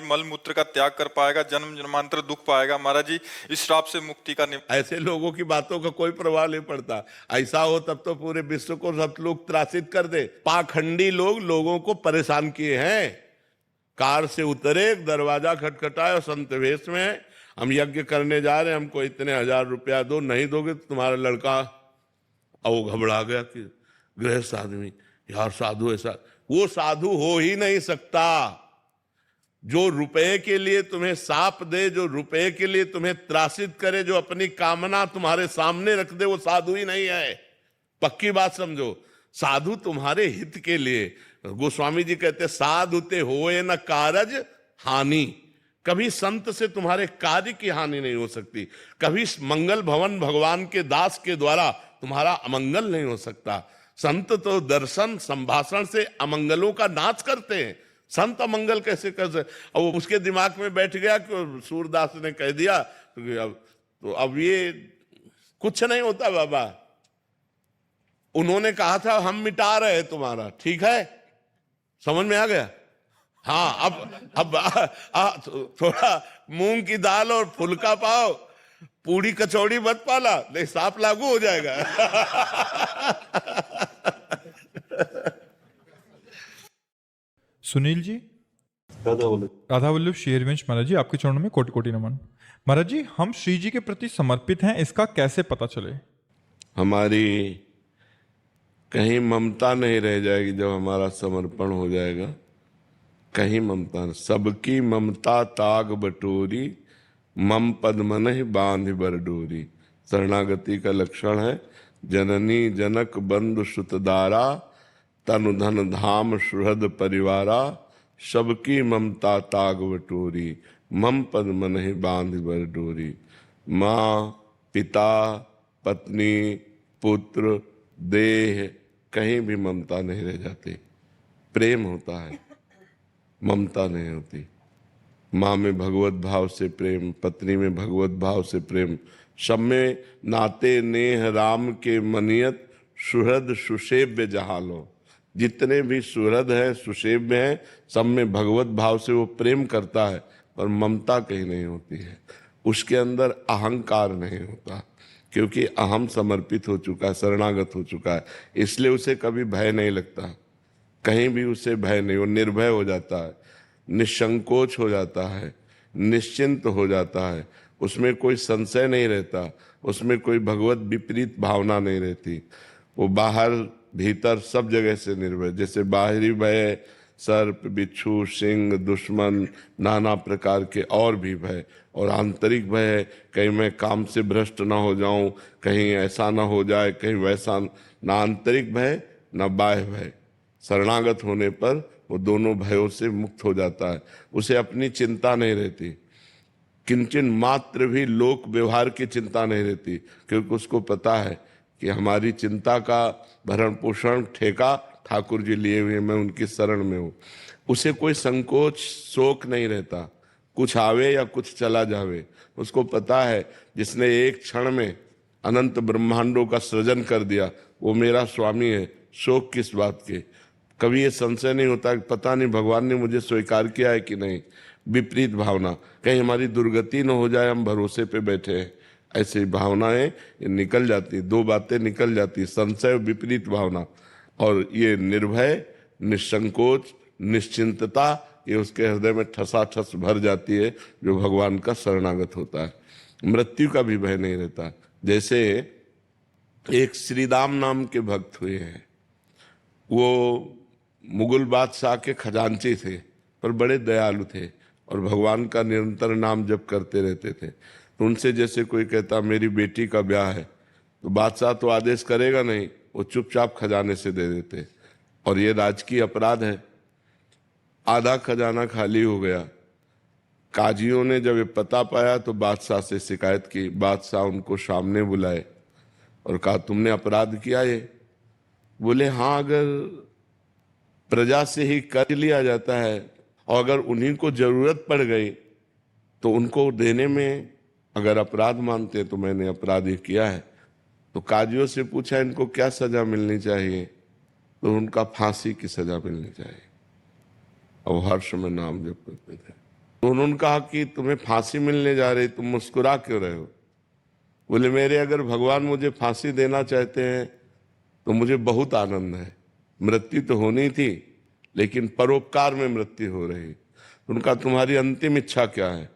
ही मल मूत्र का त्याग कर पाएगा, जन्म जन्मांतर दुख पाएगा। महाराज जी, इस श्राप से मुक्ति का ऐसे लोगों की बातों का कोई प्रभाव नहीं पड़ता। ऐसा हो तब तो पूरे विश्व को सब लोग त्रासित कर दे। पाखंडी लोग लोगों को परेशान किए हैं। कार से उतरे, दरवाजा खटखटाया और संत वेश में है, हम यज्ञ करने जा रहे हैं, हमको इतने 1000 रुपया दो, नहीं दोगे तो तुम्हारा लड़का। और वो घबरा गया कि गृहस्थ आदमी, यार साधु ऐसा, वो साधु हो ही नहीं सकता। जो रुपए के लिए तुम्हें साप दे, जो रुपए के लिए तुम्हें त्रासित करे, जो अपनी कामना तुम्हारे सामने रख दे, वो साधु ही नहीं है। पक्की बात समझो। साधु तुम्हारे हित के लिए, गोस्वामी जी कहते साधु ते होए न कारज हानि। कभी संत से तुम्हारे कार्य की हानि नहीं हो सकती, कभी मंगल भवन भगवान के दास के द्वारा तुम्हारा अमंगल नहीं हो सकता। संत तो दर्शन संभाषण से अमंगलों का नाश करते हैं। संत अमंगल कैसे कर सकते? अब उसके दिमाग में बैठ गया कि सूरदास ने कह दिया तो अब ये कुछ नहीं होता बाबा। उन्होंने कहा था हम मिटा रहे हैं तुम्हारा, ठीक है, समझ में आ गया? हाँ, अब थोड़ा मूंग की दाल और फुल्का पाओ, पूरी कचौड़ी मत पाला, नहीं सांप लागू हो जाएगा। सुनील जी, राधा वल्लभ शेरवंश महाराज जी, आपके चरणों में कोटि कोटि नमन। महाराज जी, हम श्री जी के प्रति समर्पित हैं, इसका कैसे पता चले? हमारी कहीं ममता नहीं रह जाएगी जब हमारा समर्पण हो जाएगा। कहीं ममता नहीं, सबकी ममता ताग बटोरी, मम पद मन ही बांध बर डोरी। शरणागति का लक्षण है जननी जनक बंधु सुतदारा, तनु धन धाम सुहृद परिवारा। सबकी ममता ताग बटोरी, मम पद मन ही बांध बर डोरी। माँ, पिता, पत्नी, पुत्र, देह, कहीं भी ममता नहीं रह जाती। प्रेम होता है, ममता नहीं होती। माँ में भगवत भाव से प्रेम, पत्नी में भगवत भाव से प्रेम। सब में नाते नेह राम के मनियत, सुहृद सुसेव्य जहालो। जितने भी सुहृद हैं, सुसेव्य हैं, सब में भगवत भाव से वो प्रेम करता है, पर ममता कहीं नहीं होती है। उसके अंदर अहंकार नहीं होता, क्योंकि अहम समर्पित हो चुका है, शरणागत हो चुका है। इसलिए उसे कभी भय नहीं लगता, कहीं भी उसे भय नहीं, वो निर्भय हो जाता है, निसंकोच हो जाता है, निश्चिंत हो जाता है। उसमें कोई संशय नहीं रहता, उसमें कोई भगवत विपरीत भावना नहीं रहती। वो बाहर भीतर सब जगह से निर्भय। जैसे बाहरी भय सर्प, बिच्छू, सिंह, दुश्मन, नाना प्रकार के और भी भय, और आंतरिक भय है कहीं मैं काम से भ्रष्ट ना हो जाऊं, कहीं ऐसा ना हो जाए, कहीं वैसा। ना आंतरिक भय ना बाह्य भय। शरणागत होने पर वो दोनों भयों से मुक्त हो जाता है। उसे अपनी चिंता नहीं रहती, किंचन मात्र भी लोक व्यवहार की चिंता नहीं रहती, क्योंकि उसको पता है कि हमारी चिंता का भरण पोषण ठेका ठाकुर जी लिए हुए, मैं उनकी शरण में हूँ। उसे कोई संकोच शोक नहीं रहता, कुछ आवे या कुछ चला जावे। उसको पता है जिसने एक क्षण में अनंत ब्रह्मांडों का सृजन कर दिया वो मेरा स्वामी है, शोक किस बात के। कभी ये संशय नहीं होता कि पता नहीं भगवान ने मुझे स्वीकार किया है कि नहीं। विपरीत भावना, कहीं हमारी दुर्गति न हो जाए, हम भरोसे पे बैठे हैं, ऐसी भावनाएं निकल जाती। दो बातें निकल जाती, संशय, विपरीत भावना, और ये निर्भय, निसंकोच, निश्चिंतता, ये उसके हृदय में ठसाठस भर जाती है जो भगवान का शरणागत होता है। मृत्यु का भी भय नहीं रहता। जैसे एक श्रीदाम नाम के भक्त हुए हैं, वो मुगल बादशाह के खजांची थे, पर बड़े दयालु थे और भगवान का निरंतर नाम जप करते रहते थे। तो उनसे जैसे कोई कहता मेरी बेटी का ब्याह है, तो बादशाह तो आदेश करेगा नहीं, वो चुपचाप खजाने से दे देते, और ये राजकीय अपराध है। आधा खजाना खाली हो गया। काजियों ने जब ये पता पाया तो बादशाह से शिकायत की। बादशाह उनको सामने बुलाए और कहा तुमने अपराध किया ये? बोले हाँ, अगर प्रजा से ही कर लिया जाता है और अगर उन्हीं को जरूरत पड़ गई तो उनको देने में अगर अपराध मानते हैं तो मैंने अपराध ही किया है। तो काजियों से पूछा इनको क्या सजा मिलनी चाहिए? तो उनका फांसी की सजा मिलनी चाहिए। और हर्ष में नाम जप करते थे। तो उन्होंने कहा कि तुम्हें फांसी मिलने जा रही, तुम मुस्कुरा क्यों रहे हो? बोले मेरे अगर भगवान मुझे फांसी देना चाहते हैं तो मुझे बहुत आनंद है। मृत्यु तो होनी थी लेकिन परोपकार में मृत्यु हो रही। उनका तुम्हारी अंतिम इच्छा क्या है?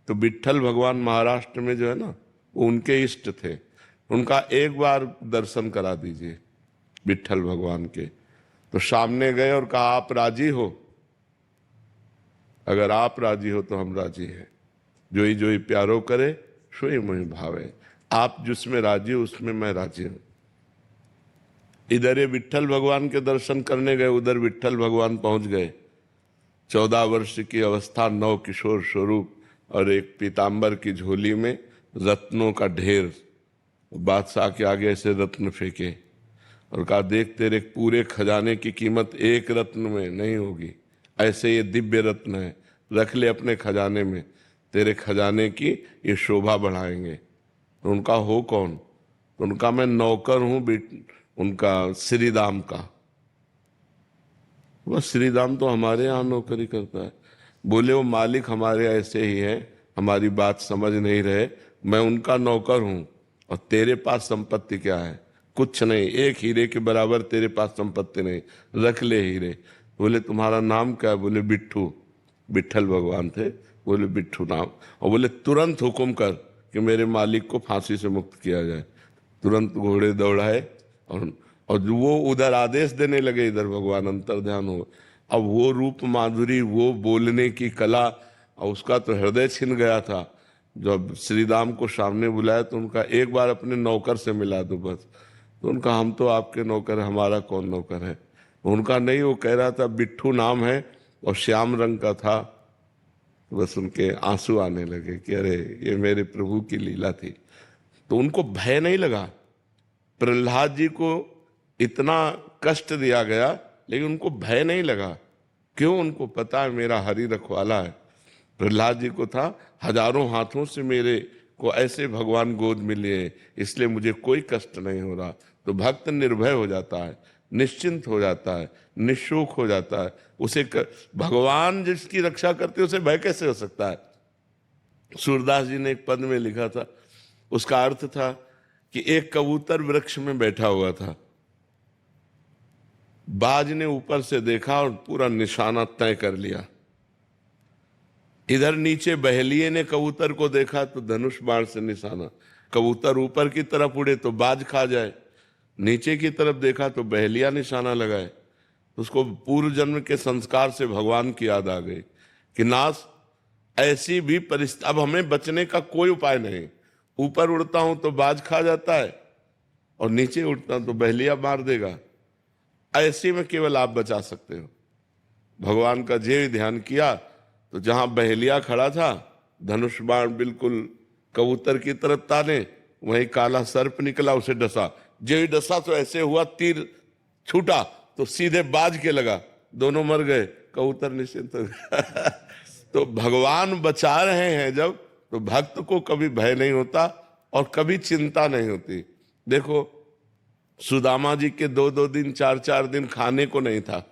तो विट्ठल भगवान महाराष्ट्र में जो है ना, वो उनके इष्ट थे। उनका एक बार दर्शन करा दीजिए विट्ठल भगवान के। तो सामने गए और कहा आप राजी हो? अगर आप राजी हो तो हम राजी हैं। जोई जोई प्यारो करे सोई मोहि भावे। आप जिसमें राजी हो उसमें मैं राजी हूं। इधर ये विट्ठल भगवान के दर्शन करने गए, उधर विट्ठल भगवान पहुंच गए। 14 वर्ष की अवस्था, नव किशोर स्वरूप और एक पीतांबर की झोली में रत्नों का ढेर। बादशाह के आगे ऐसे रत्न फेंके और कहा देख तेरे पूरे खजाने की कीमत एक रत्न में नहीं होगी, ऐसे ये दिव्य रत्न है, रख ले अपने खजाने में, तेरे खजाने की ये शोभा बढ़ाएंगे। तो उनका हो कौन? तो उनका मैं नौकर हूं उनका श्रीदाम का। वह श्रीदाम तो हमारे यहाँ नौकरी करता है। बोले वो मालिक हमारे ऐसे ही है, हमारी बात समझ नहीं रहे, मैं उनका नौकर हूं और तेरे पास संपत्ति क्या है? कुछ नहीं, एक हीरे के बराबर तेरे पास संपत्ति नहीं, रख ले हीरे। बोले तुम्हारा नाम क्या है? बोले बिट्ठू। विट्ठल भगवान थे। बोले बिट्ठू नाम। और बोले तुरंत हुक्म कर कि मेरे मालिक को फांसी से मुक्त किया जाए। तुरंत घोड़े दौड़ाए और वो उधर आदेश देने लगे, इधर भगवान अंतर्ध्यान हो। अब वो रूप माधुरी, वो बोलने की कला, और उसका तो हृदय छिन गया था। जब श्रीराम को सामने बुलाया तो उनका एक बार अपने नौकर से मिला दो बस। तो उनका हम तो आपके नौकर है, हमारा कौन नौकर है? उनका नहीं, वो कह रहा था बिट्ठू नाम है और श्याम रंग का था। बस उनके आंसू आने लगे कि अरे ये मेरे प्रभु की लीला थी। तो उनको भय नहीं लगा। प्रहलाद जी को इतना कष्ट दिया गया लेकिन उनको भय नहीं लगा। क्यों? उनको पता है मेरा हरि रखवाला है। प्रहलाद जी को था हजारों हाथों से मेरे को ऐसे भगवान गोद मिले, इसलिए मुझे कोई कष्ट नहीं हो रहा। तो भक्त निर्भय हो जाता है, निश्चिंत हो जाता है, निशोक हो जाता है। भगवान जिसकी रक्षा करते उसे भय कैसे हो सकता है? सूरदास जी ने एक पद में लिखा था, उसका अर्थ था कि एक कबूतर वृक्ष में बैठा हुआ था। बाज ने ऊपर से देखा और पूरा निशाना तय कर लिया। इधर नीचे बहेलिये ने कबूतर को देखा तो धनुष बाण से निशाना। कबूतर ऊपर की तरफ उड़े तो बाज खा जाए, नीचे की तरफ देखा तो बहेलिया निशाना लगाए। उसको पूर्व जन्म के संस्कार से भगवान की याद आ गई कि नाथ ऐसी भी परिस्थिति, अब हमें बचने का कोई उपाय नहीं। ऊपर उड़ता हूं तो बाज खा जाता है और नीचे उड़ता हूं तो बहेलिया मार देगा। ऐसे में केवल आप बचा सकते हो। भगवान का जे ध्यान किया तो जहां बहेलिया खड़ा था, धनुष बाण बिल्कुल कबूतर की तरफ ताने, वहीं काला सर्प निकला, उसे डसा। जो ही डसा तो ऐसे हुआ, तीर छूटा तो सीधे बाज के लगा, दोनों मर गए, कबूतर निश्चिंत हो गया। तो भगवान बचा रहे हैं जब, तो भक्त को कभी भय नहीं होता और कभी चिंता नहीं होती। देखो सुदामा जी के 2-2 दिन 4-4 दिन खाने को नहीं था,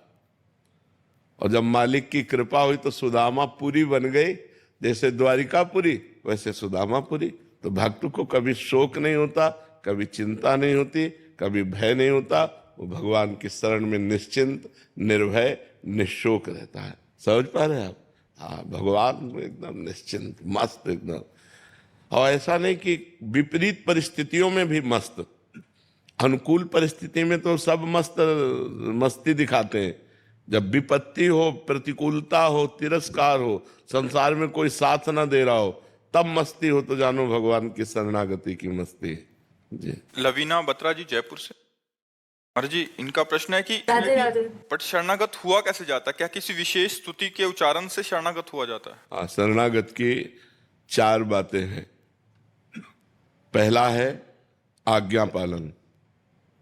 और जब मालिक की कृपा हुई तो सुदामा पुरी बन गई। जैसे द्वारिकापुरी वैसे सुदामापुरी। तो भक्त को कभी शोक नहीं होता, कभी चिंता नहीं होती, कभी भय नहीं होता। वो भगवान की शरण में निश्चिंत, निर्भय, निशोक रहता है। समझ पा रहे हैं आप? हाँ, भगवान एकदम निश्चिंत, मस्त एकदम। और ऐसा नहीं कि विपरीत परिस्थितियों में भी मस्त। अनुकूल परिस्थिति में तो सब मस्ती दिखाते हैं। जब विपत्ति हो, प्रतिकूलता हो, तिरस्कार हो, संसार में कोई साथ ना दे रहा हो, तब मस्ती हो तो जानो भगवान की शरणागति की मस्ती है। जी। लवीना बत्रा जी जयपुर से। महाराज जी, इनका प्रश्न है कि राधे राधे। बट शरणागत हुआ कैसे जाता है? क्या किसी विशेष स्तुति के उच्चारण से शरणागत हुआ जाता है? हाँ, शरणागत की 4 बातें हैं। पहला है आज्ञा पालन।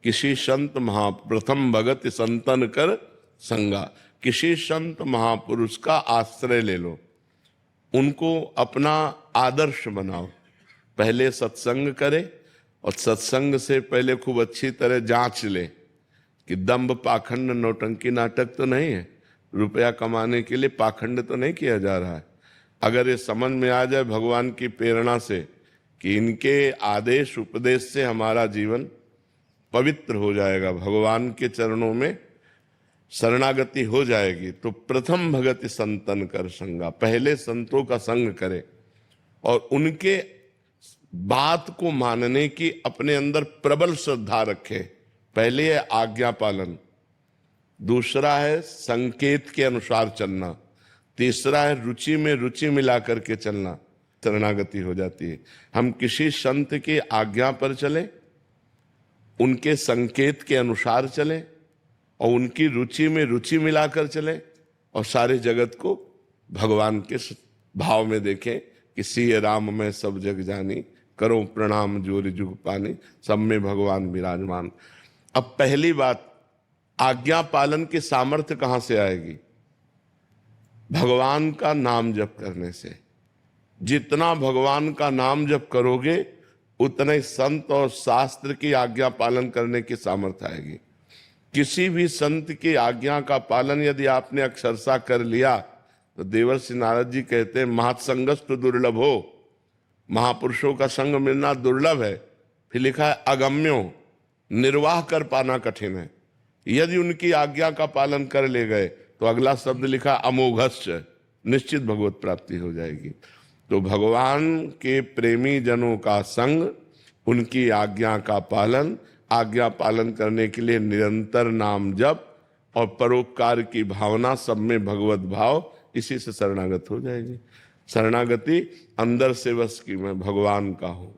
किसी संत प्रथम भगत संतन कर संगा। किसी संत महापुरुष का आश्रय ले लो, उनको अपना आदर्श बनाओ। पहले सत्संग करे और सत्संग से पहले खूब अच्छी तरह जांच ले कि दंभ पाखंड नौटंकी नाटक तो नहीं है, रुपया कमाने के लिए पाखंड तो नहीं किया जा रहा है। अगर ये समझ में आ जाए भगवान की प्रेरणा से कि इनके आदेश उपदेश से हमारा जीवन पवित्र हो जाएगा, भगवान के चरणों में शरणागति हो जाएगी, तो प्रथम भगति संतन कर संगा, पहले संतों का संग करे और उनके बात को मानने की अपने अंदर प्रबल श्रद्धा रखे। पहले है आज्ञा पालन, दूसरा है संकेत के अनुसार चलना, तीसरा है रुचि में रुचि मिला करके चलना, शरणागति हो जाती है। हम किसी संत की आज्ञा पर चले, उनके संकेत के अनुसार चले और उनकी रुचि में रुचि मिलाकर चले और सारे जगत को भगवान के भाव में देखें कि सिय राम में सब जग जानी, करो प्रणाम जोरि जुग पानी, सब में भगवान विराजमान। अब पहली बात, आज्ञा पालन की सामर्थ्य कहां से आएगी? भगवान का नाम जप करने से। जितना भगवान का नाम जप करोगे उतने संत और शास्त्र की आज्ञा पालन करने की सामर्थ्य आएगी। किसी भी संत की आज्ञा का पालन यदि आपने अक्षरशः कर लिया तो देवर्षि नारद जी कहते हैं महत्संगस्तु दुर्लभ हो, महापुरुषों का संग मिलना दुर्लभ है। फिर लिखा है अगम्यो, निर्वाह कर पाना कठिन है। यदि उनकी आज्ञा का पालन कर ले गए तो अगला शब्द लिखा अमोघस्य, निश्चित भगवत प्राप्ति हो जाएगी। तो भगवान के प्रेमी जनों का संग, उनकी आज्ञा का पालन, आज्ञा पालन करने के लिए निरंतर नाम जप और परोपकार की भावना, सब में भगवत भाव, इसी से शरणागत हो जाएगी। शरणागति अंदर से बस कि मैं भगवान का हूँ,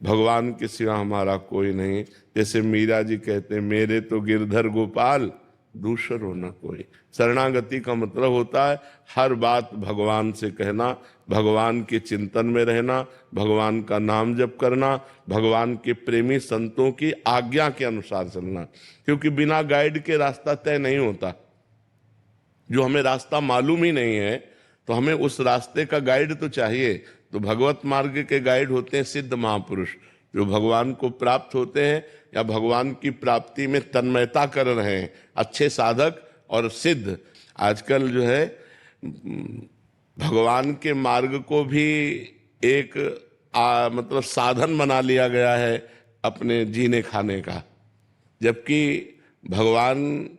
भगवान के सिवा हमारा कोई नहीं। जैसे मीरा जी कहते हैं मेरे तो गिरधर गोपाल दूसर हो न कोई। शरणागति का मतलब होता है हर बात भगवान से कहना, भगवान के चिंतन में रहना, भगवान का नाम जप करना, भगवान के प्रेमी संतों की आज्ञा के अनुसार चलना। क्योंकि बिना गाइड के रास्ता तय नहीं होता। जो हमें रास्ता मालूम ही नहीं है तो हमें उस रास्ते का गाइड तो चाहिए। तो भगवत मार्ग के गाइड होते हैं सिद्ध महापुरुष, जो भगवान को प्राप्त होते हैं या भगवान की प्राप्ति में तन्मयता कर रहे हैं, अच्छे साधक और सिद्ध। आजकल जो है भगवान के मार्ग को भी एक मतलब साधन बना लिया गया है अपने जीने खाने का, जबकि भगवान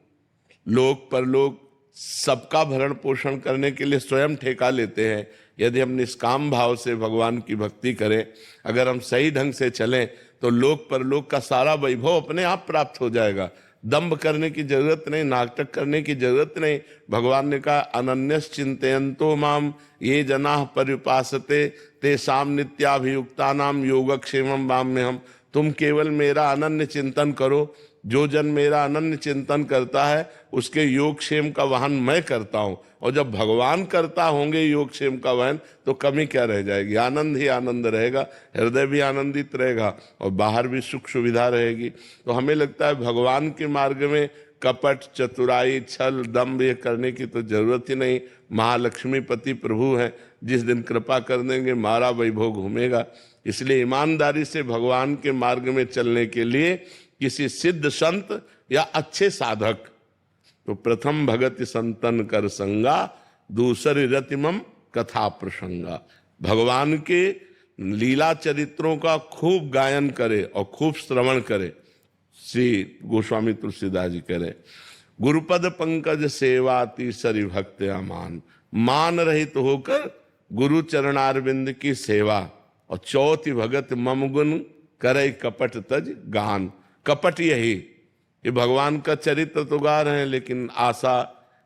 लोक परलोक सबका भरण पोषण करने के लिए स्वयं ठेका लेते हैं। यदि हम निष्काम भाव से भगवान की भक्ति करें, अगर हम सही ढंग से चलें तो लोक परलोक का सारा वैभव अपने आप प्राप्त हो जाएगा। दंभ करने की जरूरत नहीं, नाटक करने की जरूरत नहीं। भगवान ने कहा अनन्यस चिंतयन्तो माम ये जनाः पर्युपासते तेषां नित्याभियुक्तानां योगक्षेमं वाम्यहम्। तुम केवल मेरा अनन्य चिंतन करो, जो जन मेरा अनन्य चिंतन करता है उसके योगक्षेम का वहन मैं करता हूं। और जब भगवान करता होंगे योगक्षेम का वहन तो कमी क्या रह जाएगी? आनंद ही आनंद रहेगा, हृदय भी आनंदित रहेगा और बाहर भी सुख सुविधा रहेगी। तो हमें लगता है भगवान के मार्ग में कपट, चतुराई, छल, दम्भ ये करने की तो जरूरत ही नहीं। महालक्ष्मी पति प्रभु हैं, जिस दिन कृपा कर देंगे मारा वैभव घूमेगा। इसलिए ईमानदारी से भगवान के मार्ग में चलने के लिए किसी सिद्ध संत या अच्छे साधक, तो प्रथम भगति संतन कर संगा, दूसरी रतिमम कथा प्रसंगा। भगवान के लीला चरित्रों का खूब गायन करे और खूब श्रवण करे। श्री गोस्वामी तुलसीदास जी करे गुरुपद पंकज सेवा तीसरी भक्त अमान, मान रहित होकर गुरु चरणारविंद की सेवा। और चौथी भगत मम गुण करे कपट तज गान। कपट यही, ये भगवान का चरित्र तो गा रहे हैं लेकिन आशा,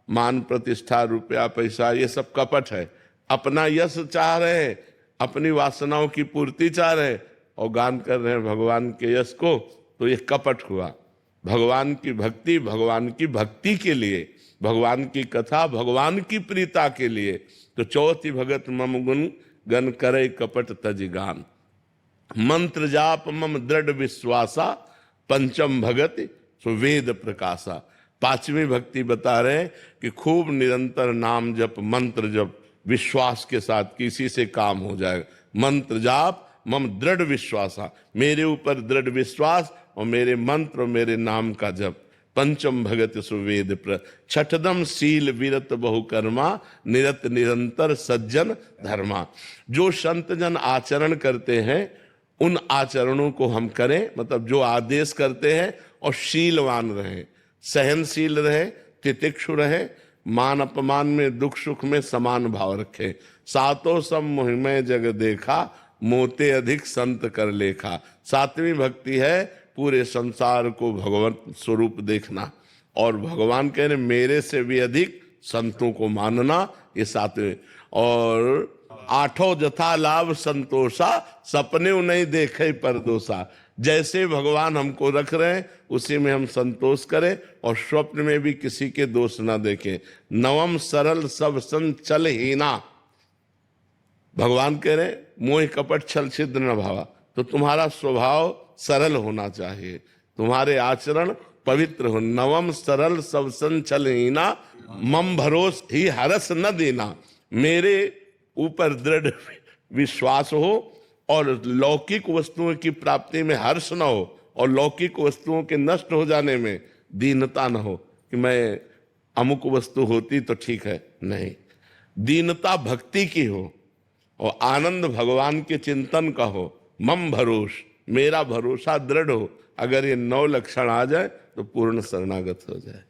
मान, प्रतिष्ठा, रुपया, पैसा ये सब कपट है। अपना यश चाह रहे हैं, अपनी वासनाओं की पूर्ति चाह रहे हैं और गान कर रहे हैं भगवान के यश को, तो ये कपट हुआ। भगवान की भक्ति भगवान की भक्ति के लिए, भगवान की कथा भगवान की प्रीता के लिए। तो चौथी भगत मम गुण गन करे कपट तज गान। मंत्र जाप मम दृढ़ विश्वासा, पंचम भगति सुवेद प्रकाशा। पांचवी भक्ति बता रहे हैं कि खूब निरंतर नाम जप, मंत्र जप, विश्वास के साथ किसी से काम हो जाएगा। मंत्र जाप मम दृढ़ विश्वासा, मेरे ऊपर दृढ़ विश्वास और मेरे मंत्र और मेरे नाम का जप। पंचम भगत सुवेद प्र छठदम शील विरत बहुकर्मा निरत निरंतर सज्जन धर्मा। जो संत जन आचरण करते हैं उन आचरणों को हम करें, मतलब जो आदेश करते हैं, और शीलवान रहें, सहनशील रहें, तितिक्षु रहें, मान अपमान में दुख सुख में समान भाव रखें। सातों सब मोहिमय जग देखा, मोते अधिक संत कर लेखा। सातवीं भक्ति है पूरे संसार को भगवत स्वरूप देखना, और भगवान कह रहे मेरे से भी अधिक संतों को मानना, ये सातवें। और आठों जथा लाभ संतोषा, सपने नहीं देखे परदोषा। जैसे भगवान हमको रख रहे हैं उसी में हम संतोष करें, और स्वप्न में भी किसी के दोष ना देखें। नवम सरल सब संचल हीना, भगवान कह रहे मोह कपट छल छिद्र न भावा। तो तुम्हारा स्वभाव सरल होना चाहिए, तुम्हारे आचरण पवित्र हो। नवम सरल सब संचल हीना, मम भरोस ही हरस न देना। मेरे ऊपर दृढ़ विश्वास हो और लौकिक वस्तुओं की प्राप्ति में हर्ष न हो, और लौकिक वस्तुओं के नष्ट हो जाने में दीनता न हो कि मैं अमुक वस्तु होती तो ठीक है, नहीं। दीनता भक्ति की हो और आनंद भगवान के चिंतन का हो। मम भरोस, मेरा भरोसा दृढ़ हो। अगर ये 9 लक्षण आ जाए तो पूर्ण शरणागत हो जाए।